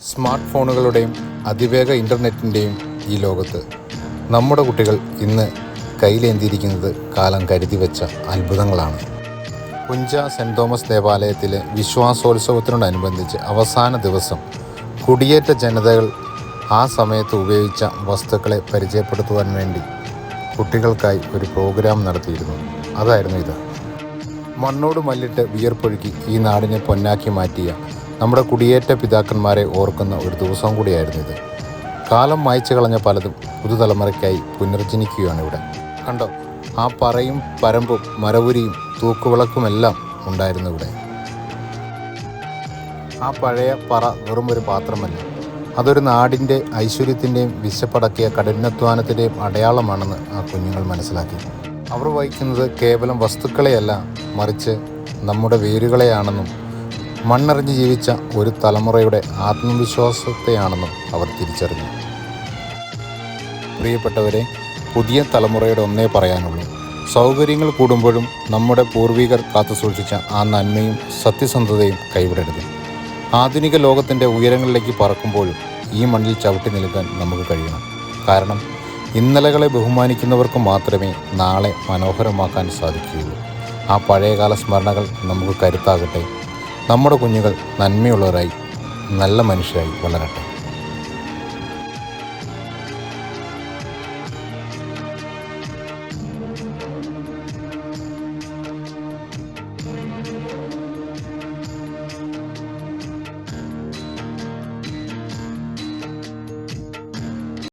Smart ഫോണുകളുടെയും അതിവേഗ ഇൻ്റർനെറ്റിൻ്റെയും ഈ ലോകത്ത് നമ്മുടെ കുട്ടികൾ ഇന്ന് കയ്യിലേന്തിയിരിക്കുന്നത് കാലം കരുതി വെച്ച അത്ഭുതങ്ങളാണ്. പുഞ്ച സെൻറ് തോമസ് ദേവാലയത്തിലെ വിശ്വാസോത്സവത്തിനോടനുബന്ധിച്ച് അവസാന ദിവസം കുടിയേറ്റ ജനതകൾ ആ സമയത്ത് ഉപയോഗിച്ച വസ്തുക്കളെ പരിചയപ്പെടുത്തുവാൻ വേണ്ടി കുട്ടികൾക്കായി ഒരു പ്രോഗ്രാം നടത്തിയിരുന്നു. അതായിരുന്നു ഇത്. മണ്ണോട് മല്ലിട്ട് വിയർപ്പൊഴുക്കി ഈ നാടിനെ പൊന്നാക്കി മാറ്റിയ നമ്മുടെ കുടിയേറ്റ പിതാക്കന്മാരെ ഓർക്കുന്ന ഒരു ദിവസം കൂടിയായിരുന്നു ഇത്. കാലം മായ്ച്ചു കളഞ്ഞ പലതും പുതുതലമുറയ്ക്കായി പുനർജനിക്കുകയാണ് ഇവിടെ. കണ്ടോ, ആ പറയും പരമ്പും മരവുരിയും തൂക്കുവിളക്കുമെല്ലാം ഉണ്ടായിരുന്നു ഇവിടെ. ആ പഴയ പറ വെറും ഒരു പാത്രമല്ല, അതൊരു നാടിൻ്റെ ഐശ്വര്യത്തിൻ്റെയും വിശപ്പടക്കിയ കഠിനാധ്വാനത്തിൻ്റെയും അടയാളമാണെന്ന് ആ കുഞ്ഞുങ്ങൾ മനസ്സിലാക്കി. അവർ വഹിക്കുന്നത് കേവലം വസ്തുക്കളെയല്ല, മറിച്ച് നമ്മുടെ വേരുകളെയാണെന്നും മണ്ണറിഞ്ഞ് ജീവിച്ച ഒരു തലമുറയുടെ ആത്മവിശ്വാസത്തെയാണെന്നും അവർ തിരിച്ചറിഞ്ഞു. പ്രിയപ്പെട്ടവരെ, പുതിയ തലമുറയുടെ ഒന്നേ പറയാനുള്ളൂ: സൗകര്യങ്ങൾ കൂടുമ്പോഴും നമ്മുടെ പൂർവികർ കാത്തുസൂക്ഷിച്ച ആ നന്മയും സത്യസന്ധതയും കൈവിടരുത്. ആധുനിക ലോകത്തിൻ്റെ ഉയരങ്ങളിലേക്ക് പറക്കുമ്പോഴും ഈ മണ്ണിൽ ചവിട്ടി നിൽക്കാൻ നമുക്ക് കഴിയണം. കാരണം ഇന്നലകളെ ബഹുമാനിക്കുന്നവർക്ക് മാത്രമേ നാളെ മനോഹരമാക്കാൻ സാധിക്കുകയുള്ളൂ. ആ പഴയകാല സ്മരണകൾ നമുക്ക് കരുത്താകട്ടെ. നമ്മുടെ കുഞ്ഞുങ്ങൾ നന്മയുള്ളവരായി, നല്ല മനുഷ്യരായി വളരട്ടെ.